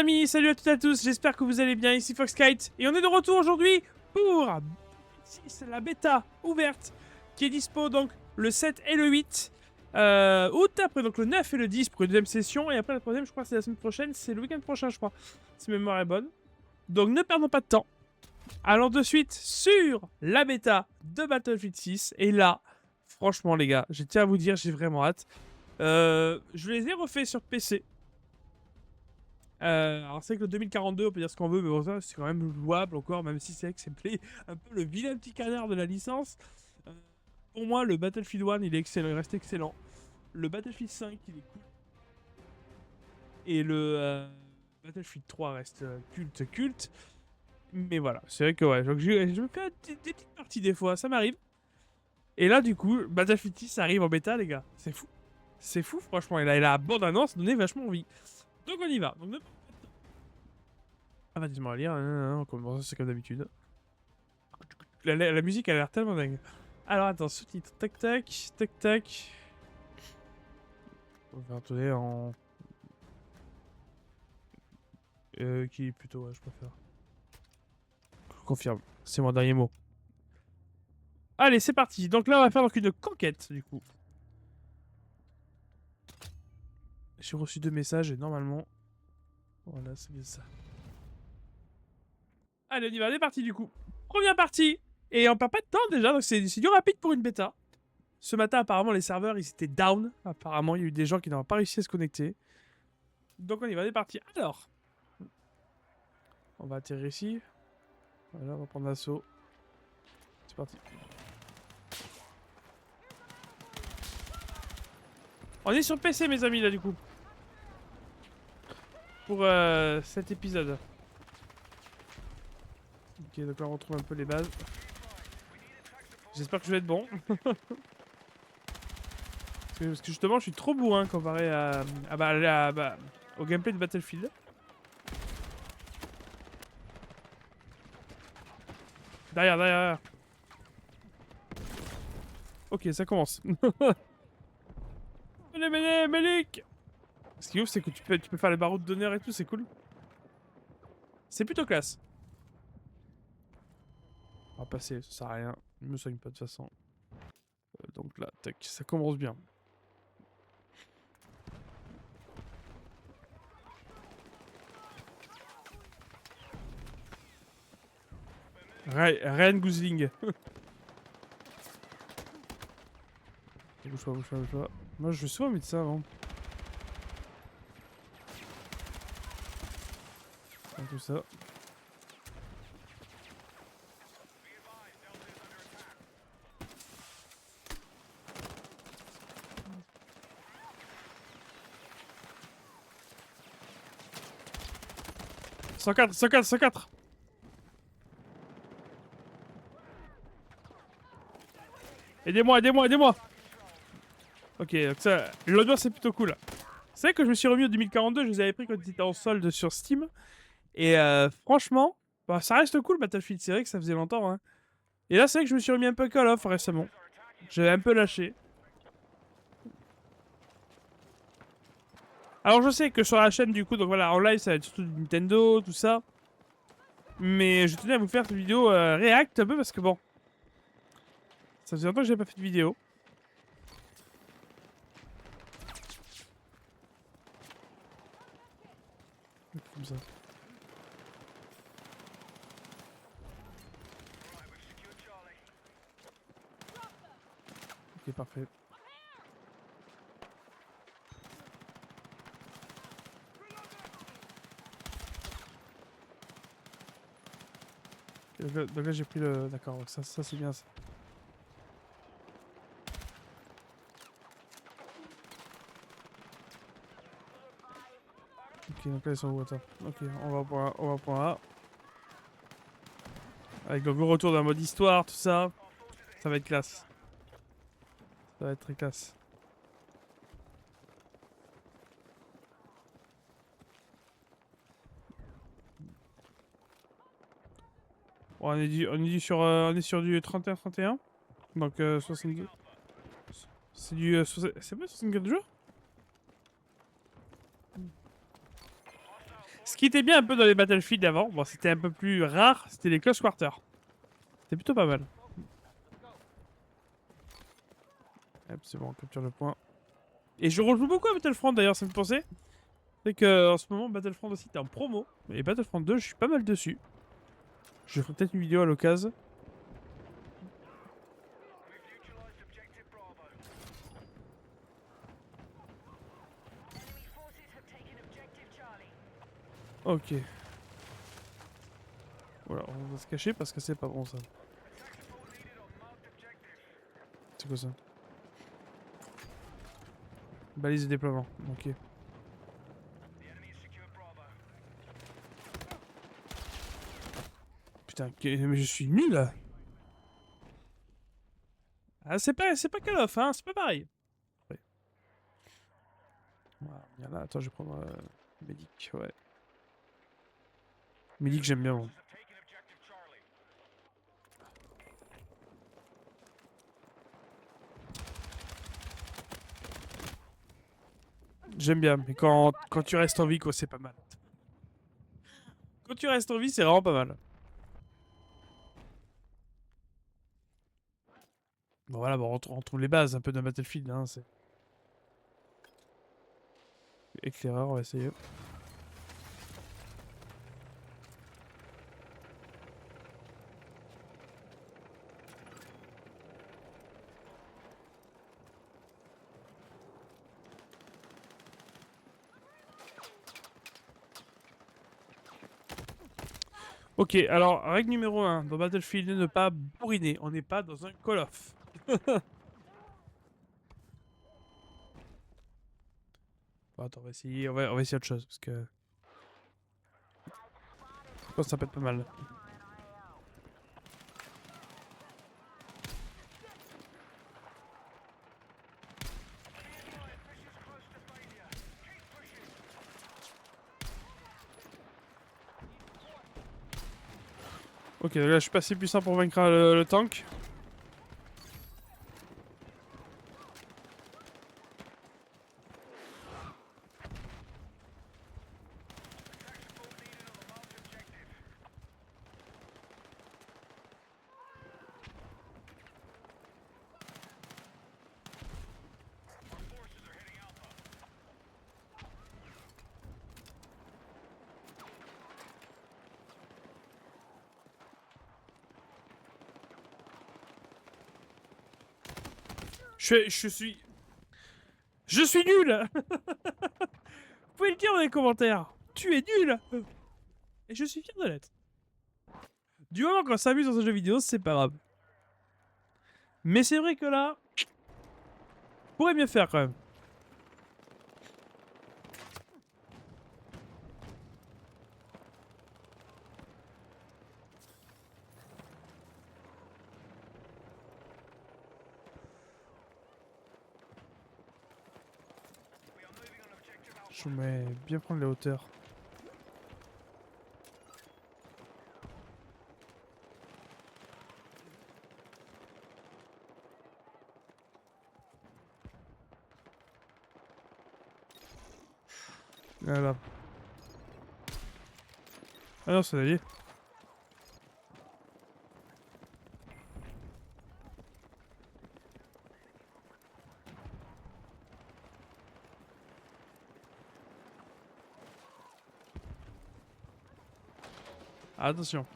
amis, salut à toutes et à tous, j'espère que vous allez bien, ici Foxkite, et on est de retour aujourd'hui pour la bêta ouverte qui est dispo donc le 7 et le 8 août, après donc le 9 et le 10 pour une deuxième session, et après la troisième je crois c'est la semaine prochaine, c'est le week-end prochain je crois, si ma mémoire est bonne. Donc ne perdons pas de temps, allons de suite sur la bêta de Battlefield 6, et là, franchement les gars, je tiens à vous dire, j'ai vraiment hâte. Je les ai refaits sur PC. Alors c'est que le 2042, on peut dire ce qu'on veut, mais bon, ça c'est quand même jouable encore, même si c'est vrai que c'est un peu le vilain petit canard de la licence. Pour moi, le Battlefield 1, il est excellent, il reste excellent. Le Battlefield 5, il est cool. Et le Battlefield 3 reste culte. Mais voilà, c'est vrai que ouais, donc je me fais des petites parties des fois, ça m'arrive. Et là, du coup, Battlefield 6 arrive en bêta, les gars. C'est fou. C'est fou, franchement. Et là, la bande-annonce donnait vachement envie. Donc on y va. Donc, ah bah dis-moi à lire, on commence, c'est comme d'habitude. La musique elle a l'air tellement dingue. Alors attends, sous-titres, tac tac. On va retourner en... qui est plutôt, ouais, je préfère. Je confirme, c'est mon dernier mot. Allez, c'est parti. Donc là, on va faire donc une conquête, du coup. J'ai reçu 2 messages et normalement... Voilà, c'est bien ça. Allez, on y va, on est parti, du coup. Première partie. Et on perd pas de temps, déjà, donc c'est du rapide pour une bêta. Ce matin, apparemment, les serveurs, ils étaient down. Apparemment, il y a eu des gens qui n'ont pas réussi à se connecter. Donc on y va, on est parti. Alors, on va atterrir ici. Voilà, on va prendre l'assaut. C'est parti. On est sur PC, mes amis, là, du coup. Pour cet épisode. Ok, donc là, on retrouve un peu les bases. J'espère que je vais être bon. parce que justement, je suis trop bourrin comparé au gameplay de Battlefield. Derrière. Ok, ça commence. Melik. Ce qui est ouf, c'est que tu peux faire les barreaux d'honneur et tout, c'est cool. C'est plutôt classe. On va passer, ça sert à rien. Je me soigne pas de toute façon. Donc là, tac, ça commence bien. Ryan Gosling. Bouge pas. Moi, je suis souvent mis de ça avant. Tout ça. « 104 !» Aidez-moi. Ok, donc ça, l'audience c'est plutôt cool. C'est vrai que je me suis remis au 2042, je les avais pris quand ils étaient en solde sur Steam. Et franchement, bah, ça reste cool Battlefield, c'est vrai que ça faisait longtemps. Hein. Et là c'est vrai que je me suis remis un peu Call of récemment. J'avais un peu lâché. Alors je sais que sur la chaîne du coup, donc voilà, en live ça va être surtout du Nintendo, tout ça. Mais je tenais à vous faire cette vidéo React un peu parce que bon, ça faisait longtemps que j'avais pas fait de vidéo. Comme ça. Ok, parfait. Donc là j'ai pris le... D'accord, ça c'est bien ça. Ok, donc là ils sont où, attends. Ok, on va au point A. Avec le gros retour d'un mode histoire, tout ça. Ça va être classe. Ça va être très classe. Bon, on est sur du 31-31. Donc 62. C'est du... c'est pas 64 jours? Ce qui était bien un peu dans les Battlefield d'avant, bon c'était un peu plus rare, c'était les close quarters. C'était plutôt pas mal. Hop, c'est bon, on capture le point. Et je rejoue beaucoup à Battlefront d'ailleurs, ça me fait penser. C'est que en ce moment Battlefront aussi t'es en promo. Et Battlefront 2, je suis pas mal dessus. Je ferai peut-être une vidéo à l'occasion. Ok. Voilà, on va se cacher parce que c'est pas bon ça. C'est quoi ça? Balise de déploiement, ok. Putain, mais je suis nul là. Ah, c'est pas Call of, hein, c'est pas pareil. Ouais. Voilà, il y en a. Attends, je vais prendre Medic, ouais. Medic, j'aime bien. Bon. J'aime bien, mais quand tu restes en vie, quoi, c'est pas mal. Quand tu restes en vie, c'est vraiment pas mal. Bon, voilà, bon, on retrouve les bases un peu d'un Battlefield, hein. C'est éclaireur, on va essayer. Ok, alors, règle numéro 1, dans Battlefield, ne pas bourriner. On n'est pas dans un Call of. Bon, attends, on va essayer autre chose, parce que je pense que ça peut être pas mal. Ok, là, je suis pas assez puissant pour vaincre le tank. Je suis... Je suis nul. Vous pouvez le dire dans les commentaires. Tu es nul. Et je suis fier de l'être. Du moment qu'on s'amuse dans un jeu vidéo, c'est pas grave. Mais c'est vrai que là... Je pourrais mieux faire quand même. Je vais bien prendre les hauteurs. Voilà. Ah non, c'est allié. Attention.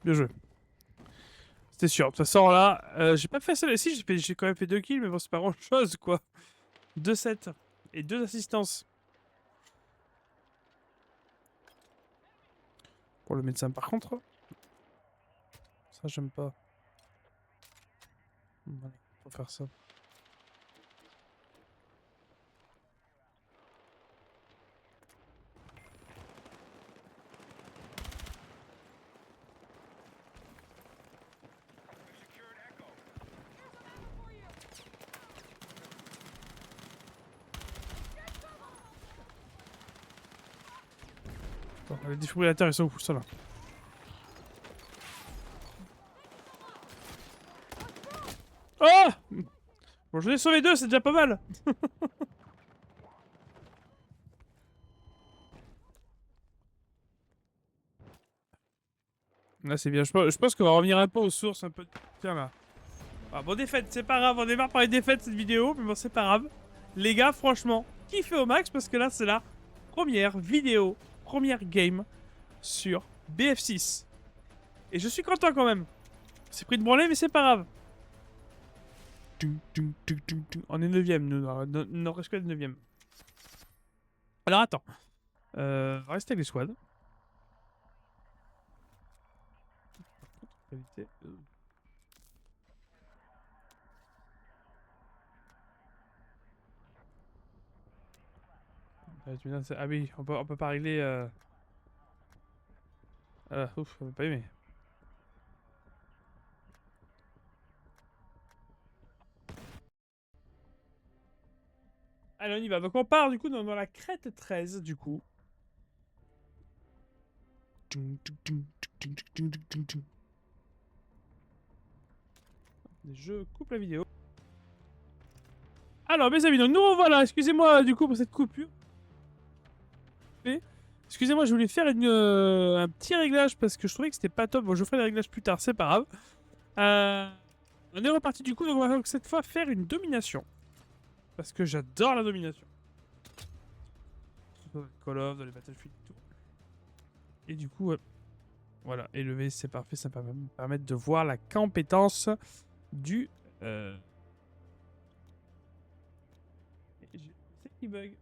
Bien joué. C'était sûr. De toute façon, là, j'ai pas fait ça. Si, j'ai quand même fait 2 kills, mais bon, c'est pas grand chose, quoi. 2-7. Et 2 assistances. Pour le médecin, par contre. Ça, j'aime pas. Voilà, faut faire ça. Attends, les défibrillateurs ils sont où ça là? Oh! Bon, je l'ai sauvé 2, c'est déjà pas mal! Là c'est bien, je pense qu'on va revenir un peu aux sources, un peu... Tiens là. Ah, bon, défaite, c'est pas grave, on démarre par les défaites cette vidéo, mais bon, c'est pas grave. Les gars, franchement, kiffez au max parce que là, c'est la première vidéo, première game sur BF6. Et je suis content quand même. C'est pris de branler, mais c'est pas grave. On est 9ème, nous, on reste que 9ème. Alors attends. Reste avec les squads. Qualité. Ah oui, on peut pas régler. Ah, ouf, on peut pas aimer. Allez, on y va. Donc on part du coup dans la crête 13 du coup. Je coupe la vidéo. Alors mes amis, donc nous revoilà. Excusez-moi du coup pour cette coupure. Excusez-moi, je voulais faire un petit réglage parce que je trouvais que c'était pas top. Bon, je ferai les réglages plus tard, c'est pas grave. On est reparti du coup, donc on va cette fois faire une domination. Parce que j'adore la domination. Call of, dans les Battlefield et tout. Et du coup, voilà, élevé, c'est parfait, ça va me permettre de voir la compétence du... C'est qui bug.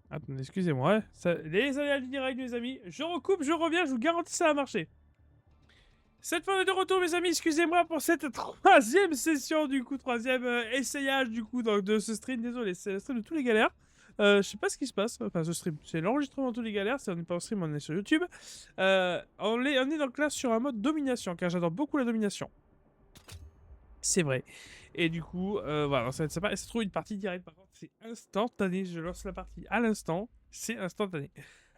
Attendez, excusez-moi. Les aléas du direct, mes amis. Je recoupe, je reviens, je vous garantis ça va marcher. Cette fois, on est de retour, mes amis. Excusez-moi pour cette troisième session, du coup, troisième essayage, du coup, de ce stream. Désolé, c'est le stream de tous les galères. Je sais pas ce qui se passe. Enfin, ce stream, c'est l'enregistrement de tous les galères. On n'est pas en stream, on est sur YouTube. On est donc là sur un mode domination, car j'adore beaucoup la domination. C'est vrai. Et du coup, voilà, ça se trouve une partie directe. Par contre, c'est instantané. Je lance la partie à l'instant. C'est instantané.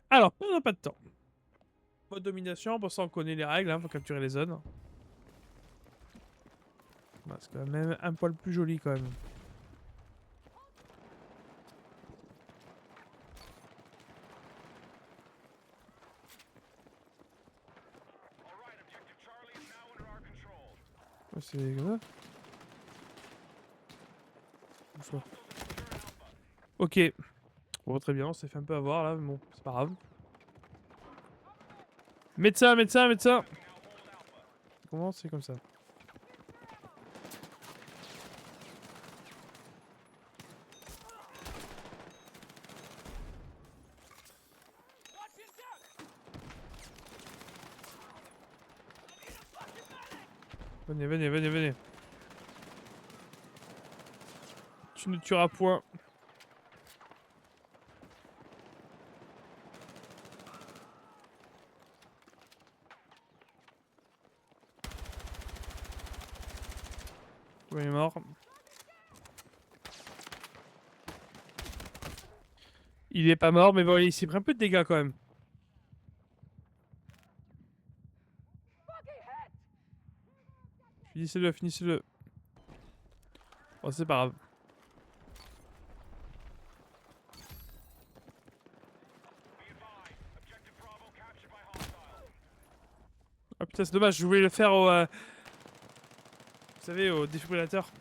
Alors, perdons pas de temps. Mode domination, pour ça on connaît les règles, hein, faut capturer les zones. Bah, c'est quand même un poil plus joli quand même. Oh, c'est comme ça. Ok. Bon, très bien, on s'est fait un peu avoir là, mais bon, c'est pas grave. Médecin, médecin, médecin. Comment c'est comme ça? Venez, venez, venez, venez. Tu ne tueras point. Il est mort. Il est pas mort, mais bon, il s'est pris un peu de dégâts quand même. Finissez-le, finissez-le. Bon, c'est pas grave. Oh putain, c'est dommage, je voulais le faire au... vous savez, au défibrillateur.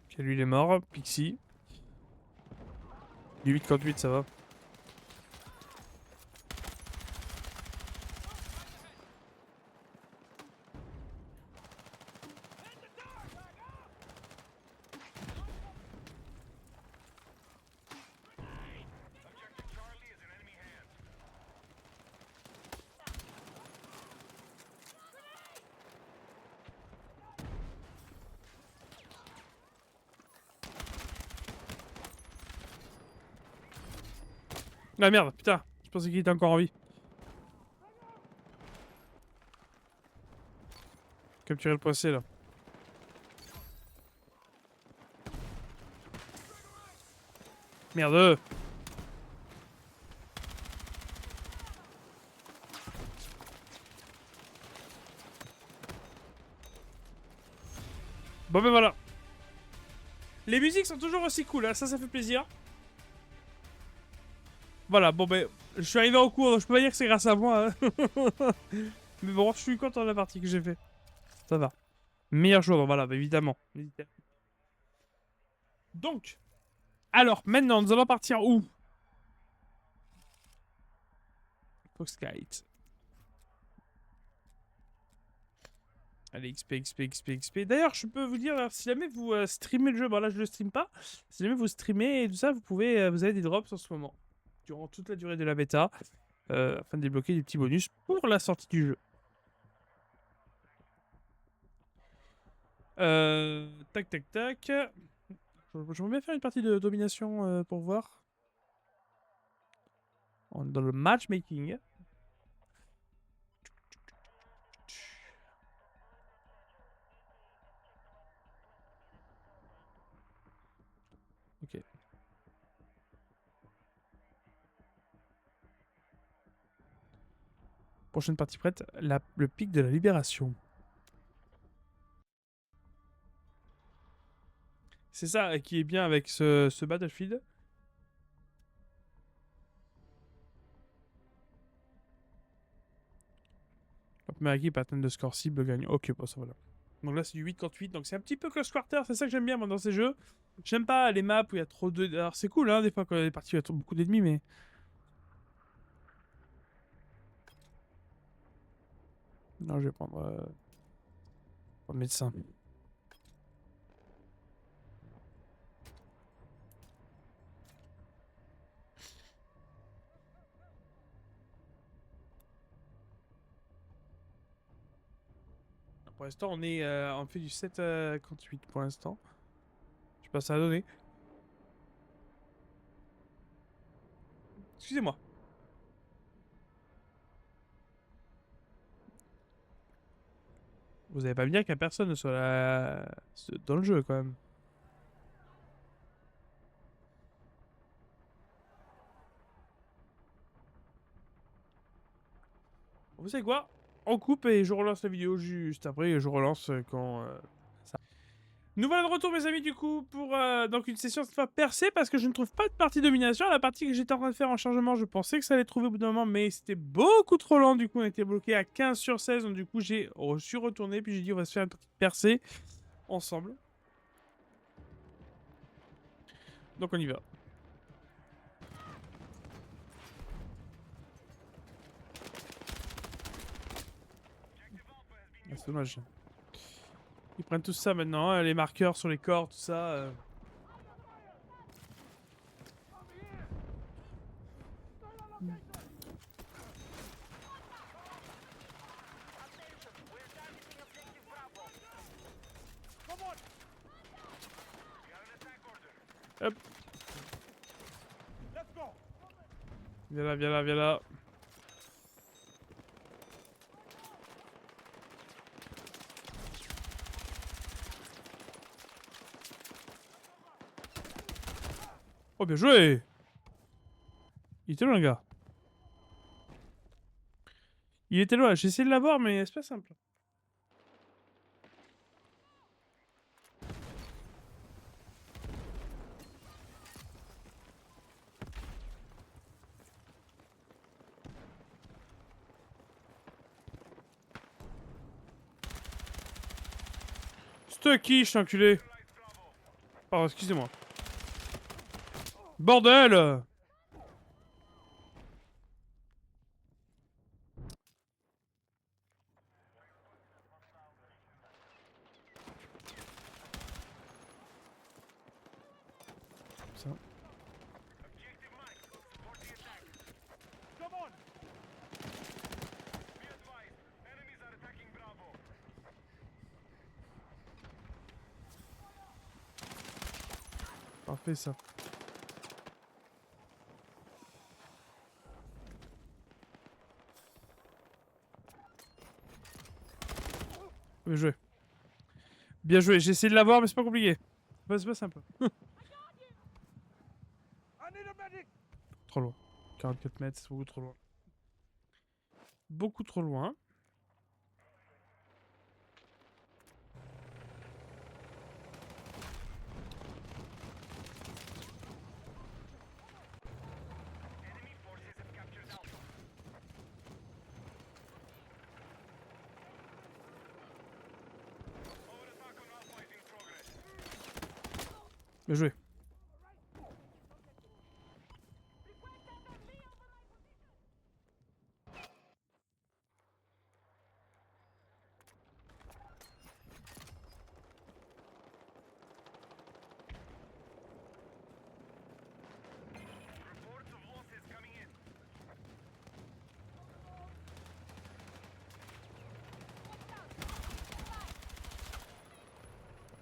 Ok, lui il est mort. Pixie. Du 8 contre 8, ça va. Ah merde, putain, je pensais qu'il était encore en vie. Capturer le poissé là. Merde. Bon ben voilà. Les musiques sont toujours aussi cool, hein. Ça fait plaisir. Voilà, bon ben, je suis arrivé en cours, donc je peux pas dire que c'est grâce à moi. Hein. Mais bon, je suis content de la partie que j'ai fait. Ça va. Meilleur joueur, voilà, bah, évidemment. Donc, alors, maintenant, nous allons partir où? Foxkite. Allez, XP, XP, XP, XP. D'ailleurs, je peux vous dire, alors, si jamais vous streamez le jeu, bon là je le stream pas, si jamais vous streamez et tout ça, vous pouvez, vous avez des drops en ce moment, durant toute la durée de la bêta, afin de débloquer des petits bonus pour la sortie du jeu. Tac, tac, tac. J'aimerais bien faire une partie de domination pour voir. On est dans le matchmaking. Ok. Prochaine partie prête, le pic de la libération. C'est ça qui est bien avec ce Battlefield. La première équipe à atteindre le score cible gagne. Ok, bon, ça voilà. Donc là, c'est du 8 contre 8. Donc c'est un petit peu close quarter. C'est ça que j'aime bien moi, dans ces jeux. J'aime pas les maps où il y a trop de. Alors c'est cool, hein, des fois, quand il y a des parties où il y a beaucoup d'ennemis, mais. Non, je vais prendre médecin. Pour l'instant, on fait du 7 contre 8 pour l'instant. Je sais pas, ça a donné. Excusez-moi. Vous avez pas me dire qu'il y a personne sur dans le jeu quand même. Vous savez quoi? On coupe et je relance la vidéo juste après. Je relance quand ça. Nous voilà de retour, mes amis, du coup, pour donc une session cette fois percée parce que je ne trouve pas de partie domination. La partie que j'étais en train de faire en chargement, je pensais que ça allait trouver au bout d'un moment, mais c'était beaucoup trop lent. Du coup, on était bloqué à 15 sur 16. Donc, du coup, je suis retourné. Puis j'ai dit, on va se faire une petite percée ensemble. Donc, on y va. Ah, c'est dommage. Ils prennent tout ça maintenant, hein, les marqueurs sur les corps, tout ça. Hop. Viens là, viens là, viens là. Oh, bien joué! Il était loin, le gars. Il était loin. J'ai essayé de l'avoir, mais c'est pas simple. C'était qui, je suis enculé? Pardon, excusez-moi. Bordel! Ça. Parfait, ça. Bien joué. Bien joué, j'ai essayé de l'avoir, mais c'est pas compliqué. C'est pas simple. Trop loin. 44 mètres, c'est beaucoup trop loin. Beaucoup trop loin. Bien joué.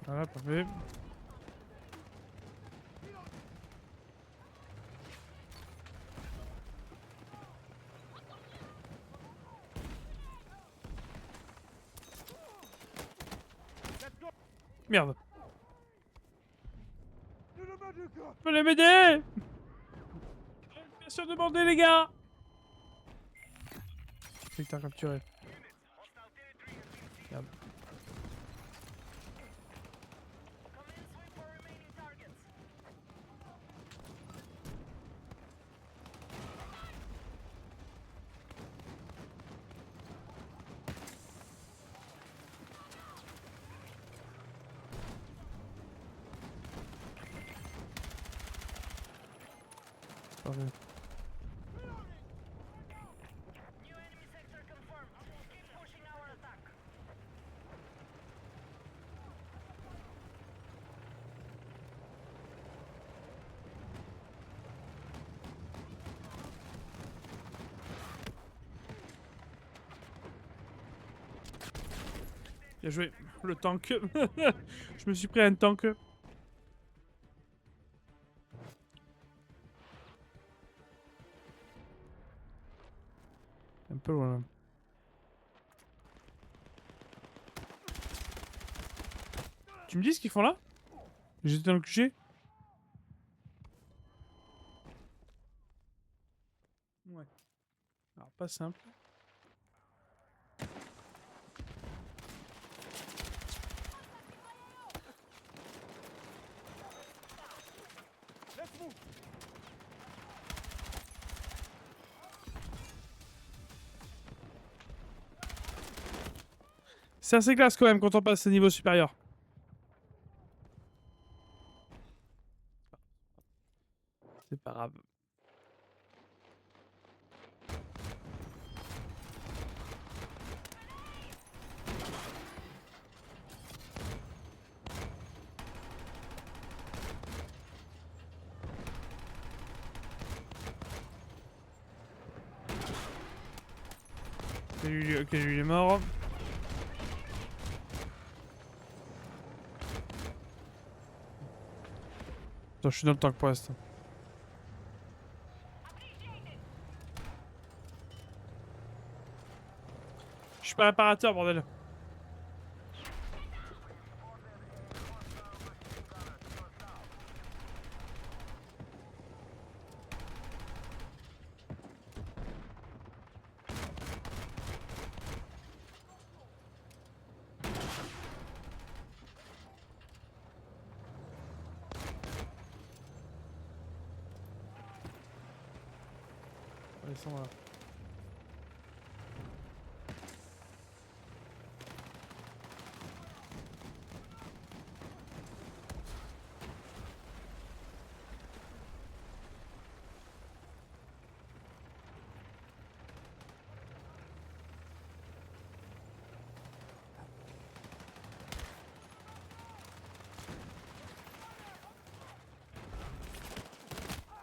Voilà, parfait. Merde. Vous pouvez m'aider? Bien sûr, demandez, les gars. Secteur capturé. Merde. Parfait. Bien joué. Le tank. Je me suis pris un tank. Un peu loin. Tu me dis ce qu'ils font là? J'étais dans le QG? Ouais. Alors, pas simple. C'est assez classe quand même quand on passe au niveau supérieur. C'est pas grave. Ok, lui il est mort. Attends, je suis dans le tank pour l'instant. Je suis pas réparateur, bordel. Ils sont là.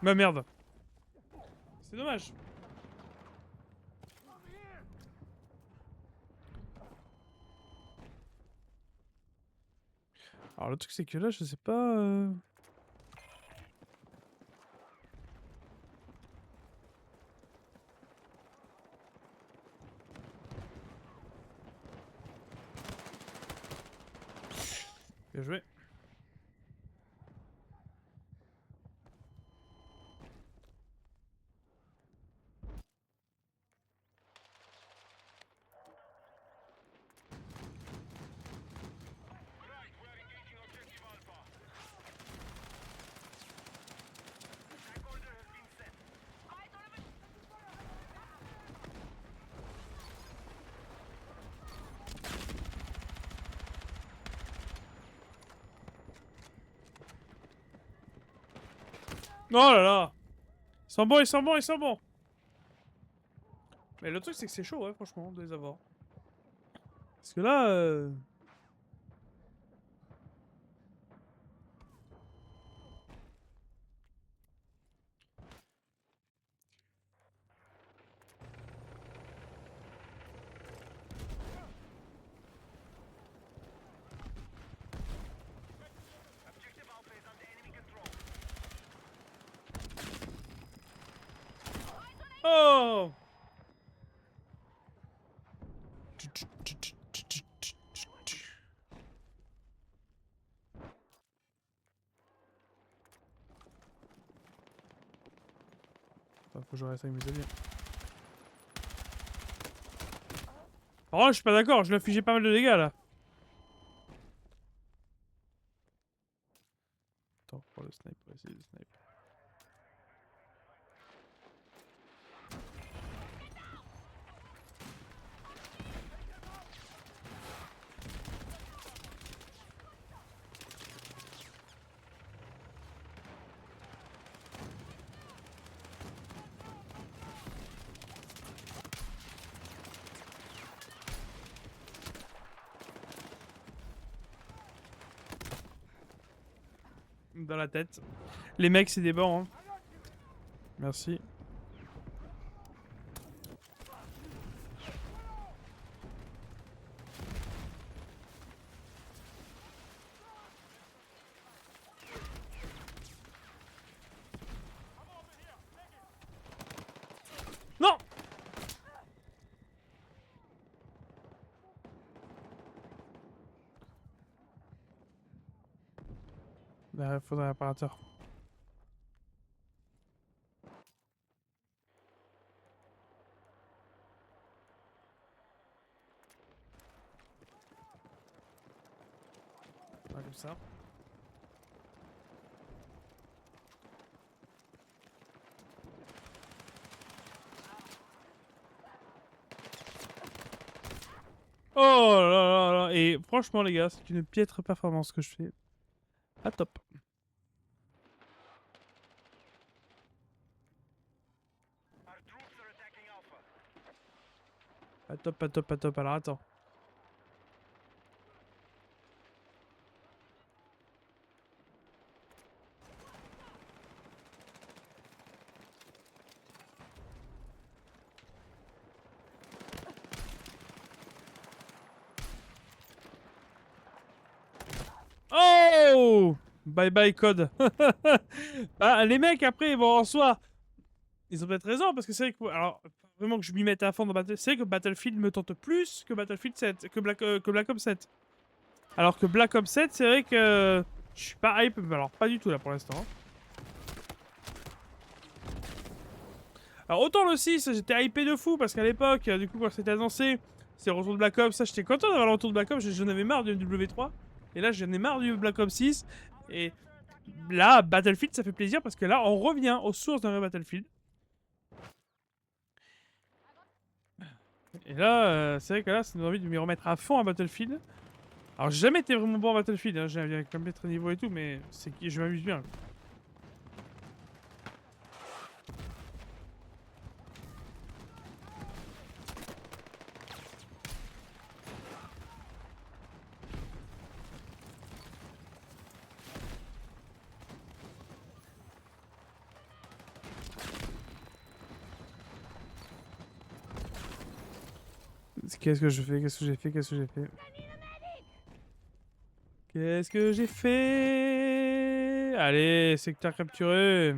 Bah merde. C'est dommage. Alors le truc c'est que là je sais pas... Bien joué. Oh là là! Ils sont bons, ils sont bons, ils sont bons! Mais le truc, c'est que c'est chaud, ouais, franchement, de les avoir. Parce que là, Oh! Attends, faut que je reste avec mes amis. Oh, je suis pas d'accord, je lui ai infligé pas mal de dégâts là. Attends, pour le snipe, on va essayer de snipe. Dans la tête. Les mecs, c'est des bancs, hein. Merci. Non! Il faudrait un réparateur. Ouais, comme ça. Oh là là là. Et franchement, les gars, c'est une piètre performance que je fais. Ah, top. Pas top, pas top, pas top. Alors attends. Oh! Bye bye code. Ah, les mecs après, bon, en soi, ils ont peut-être raison parce que c'est vrai que, alors, vraiment que je m'y mette à fond dans Battlefield, c'est vrai que Battlefield me tente plus que Battlefield 7, que Black Ops 7. Alors que Black Ops 7, c'est vrai que je suis pas hype, mais alors pas du tout là pour l'instant, hein. Alors autant le 6, j'étais hypé de fou parce qu'à l'époque, du coup quand c'était annoncé, c'est le retour de Black Ops, ça j'étais content d'avoir le retour de Black Ops, j'en avais marre du W3. Et là j'en ai marre du Black Ops 6. Et là, Battlefield ça fait plaisir parce que là on revient aux sources d'un vrai Battlefield. Et là, c'est vrai que là ça nous a envie de m'y remettre à fond à Battlefield. Alors j'ai jamais été vraiment bon à Battlefield, hein. J'ai quand même être niveau et tout, mais c'est que je m'amuse bien. Qu'est-ce que je fais? Qu'est-ce que j'ai fait? Qu'est-ce que j'ai fait? Qu'est-ce que j'ai fait? Allez, secteur capturé.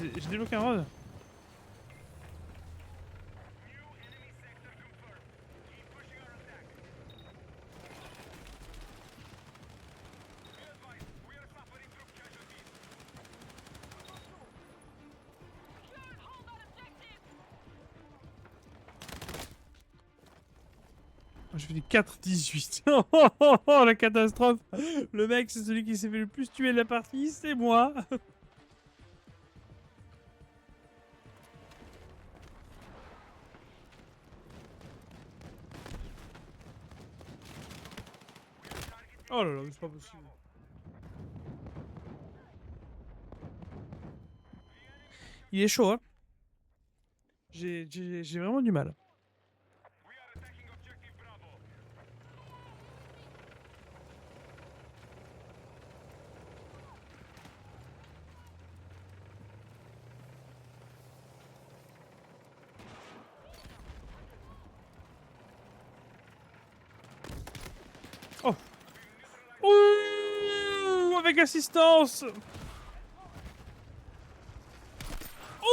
J'ai débloqué un rod. Je fais du 4-18. Oh, la catastrophe. Le mec, c'est celui qui s'est fait le plus tuer de la partie, c'est moi. Oh là là, mais c'est pas possible. Il est chaud, hein. J'ai vraiment du mal. Oh. Ouh, avec assistance. Ouh.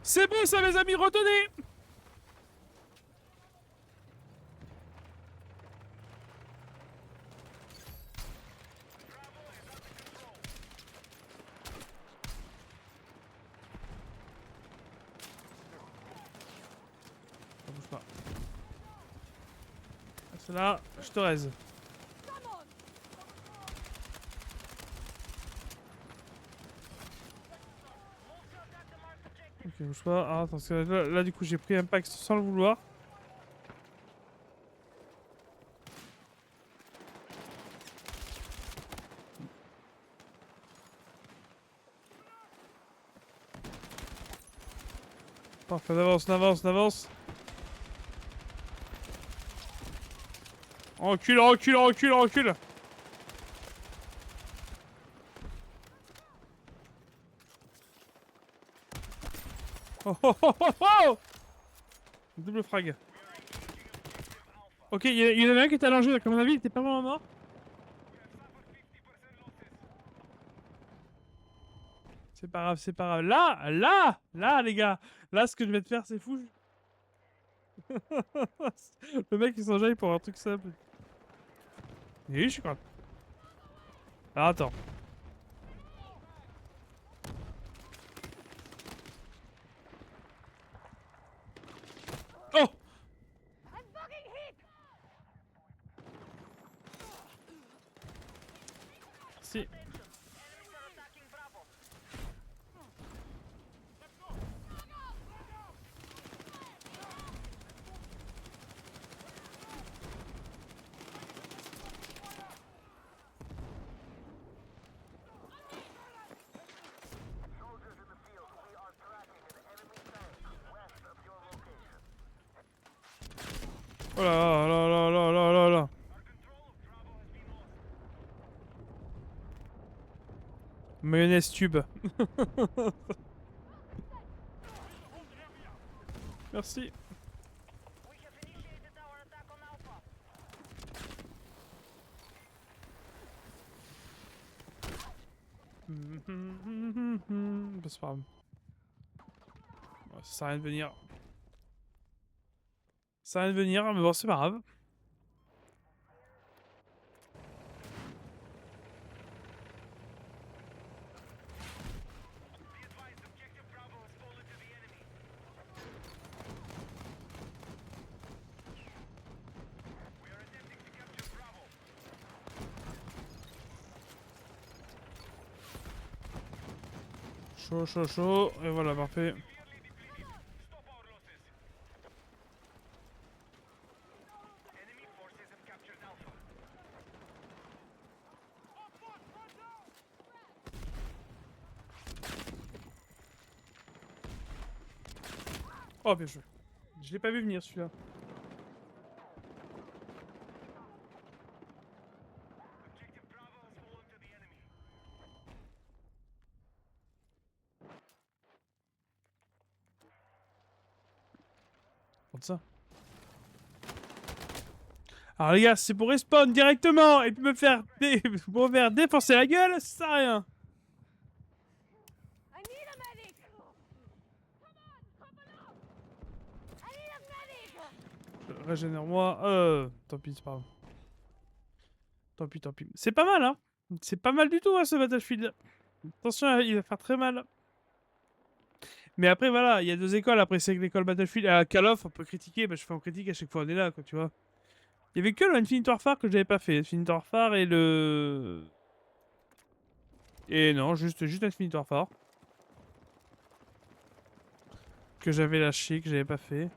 C'est bon ça mes amis, retenez. Ça bouge pas. C'est là, je te raise. Ok, bouge pas. Ah, attends, parce que là, du coup j'ai pris impact sans le vouloir. Parfait, on avance, on avance, on avance. On recule, on recule, on recule, on recule. Oh oh oh oh oh. Double frag. Ok, il y en avait un qui était allongé, donc à mon avis il était pas vraiment mort. C'est pas grave, c'est pas grave. Là, les gars. Là, ce que je vais te faire, c'est fou. Le mec, il s'enjaille pour un truc simple. Oui, je suis grave. Alors, attends. Oh! Si. Oh là là là là là là là. Mayonnaise tube. Merci. Bah, c'est pas grave. Ouais, ça sert à rien de venir. Ça sert à rien de venir, mais bon, c'est pas grave. Chaud, chaud, chaud. Et voilà, parfait. Oh, bien joué. Je l'ai pas vu venir celui-là. Regarde ça. Alors les gars, c'est pour respawn directement et puis me faire, pour me faire défoncer la gueule, ça sert à rien. Régénère-moi. Tant pis, c'est pas grave. Tant pis, tant pis. C'est pas mal, hein. C'est pas mal du tout, hein, ce Battlefield. Attention, il va faire très mal. Mais après, voilà, il y a deux écoles. Après, c'est que l'école Battlefield. À Call of, on peut critiquer. Bah, je fais en critique à chaque fois, on est là, quoi, tu vois. Il y avait que le Infinite Warfare que j'avais pas fait. Infinite Warfare et le. Et non, juste Infinite Warfare. Que j'avais lâché, que j'avais pas fait.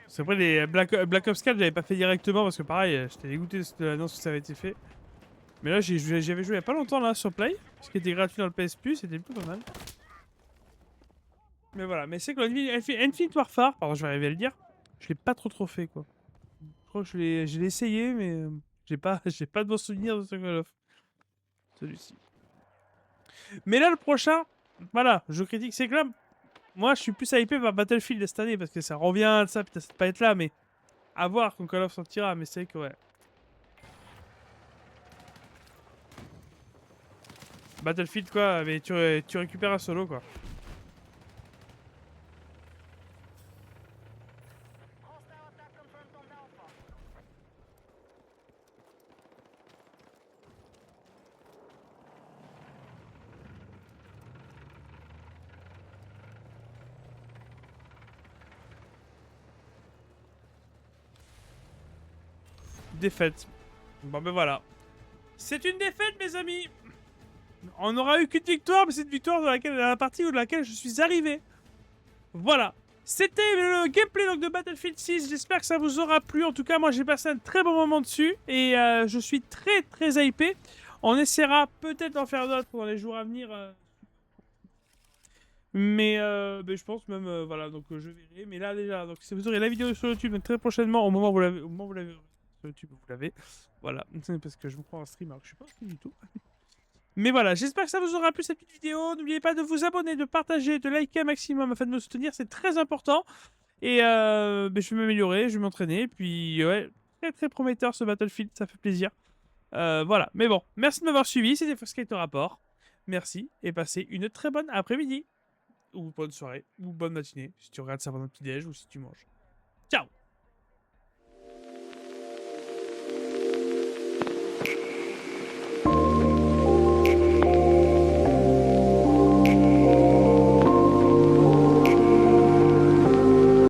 C'est après les Black Ops 4, j'avais pas fait directement parce que pareil, j'étais dégoûté de l'annonce que ça avait été fait. Mais là, j'y avais joué il y a pas longtemps là sur Play, ce qui était gratuit dans le PS Plus, c'était plutôt pas mal. Mais voilà, mais c'est que Infinite Warfare, pardon, je vais arriver à le dire, je l'ai pas trop fait quoi. Je crois que je l'ai essayé, mais j'ai pas de bons souvenirs de ce Call of. Celui-ci. Mais là, le prochain, voilà, je critique, c'est que là, moi, je suis plus hypé par Battlefield cette année parce que ça revient de ça, putain, ça peut pas être là, mais à voir quand Call of sortira, mais c'est que ouais. Battlefield quoi, mais tu récupères un solo quoi. Défaite. Bon ben voilà. C'est une défaite mes amis. On n'aura eu qu'une victoire, mais c'est une victoire dans la partie où laquelle je suis arrivé. Voilà. C'était le gameplay donc, de Battlefield 6. J'espère que ça vous aura plu. En tout cas, moi j'ai passé un très bon moment dessus. Et je suis très hypé. On essaiera peut-être d'en faire d'autres dans les jours à venir. Mais je pense même, voilà, donc je verrai. Mais là déjà, donc si vous aurez la vidéo sur YouTube donc, très prochainement, au moment où vous l'avez sur YouTube, vous l'avez. Voilà, parce que je vous prends en stream alors que je suis pas en stream du tout. Mais voilà, j'espère que ça vous aura plu cette petite vidéo. N'oubliez pas de vous abonner, de partager, de liker un maximum afin de me soutenir, c'est très important. Et je vais m'améliorer, je vais m'entraîner. Puis ouais, très prometteur ce Battlefield, ça fait plaisir. Voilà, mais bon, merci de m'avoir suivi, c'était Foxkate Rapport. Merci et passez une très bonne après-midi ou bonne soirée, ou bonne matinée, si tu regardes ça pendant le petit-déj, ou si tu manges. Ciao!